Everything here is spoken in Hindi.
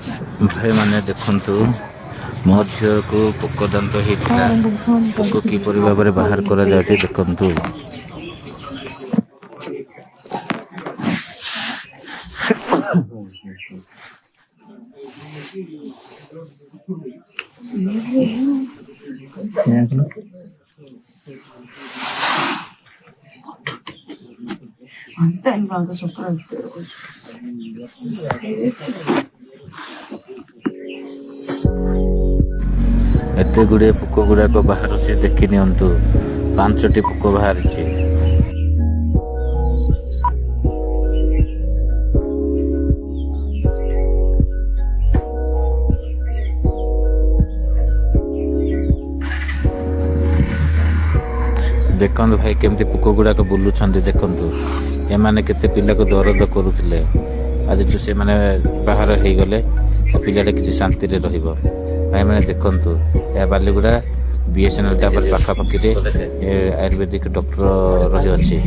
भाई माने देखंतु मो झील को पोक दांत होता पोक किपर भाव में बाहर करा जाती देखंतु। 안다 이거 안 손가락 एते गुड़े पोक गुड़ाक बाहर से देखी नियंतु 5टी पोक बाहर देखंतु भाई केमती पोक गुड़ाक बुलुछंती देखंतु एमाने केते पिला को दरद करुथिले आज से माने बाहर हो गले पिलाटा किसी शांति रे रहिबो भाई माने देखंतु या बालीगुड़ा बीएसएनएल टावर पाखापाखि आयुर्वेदिक डॉक्टर रही अछि।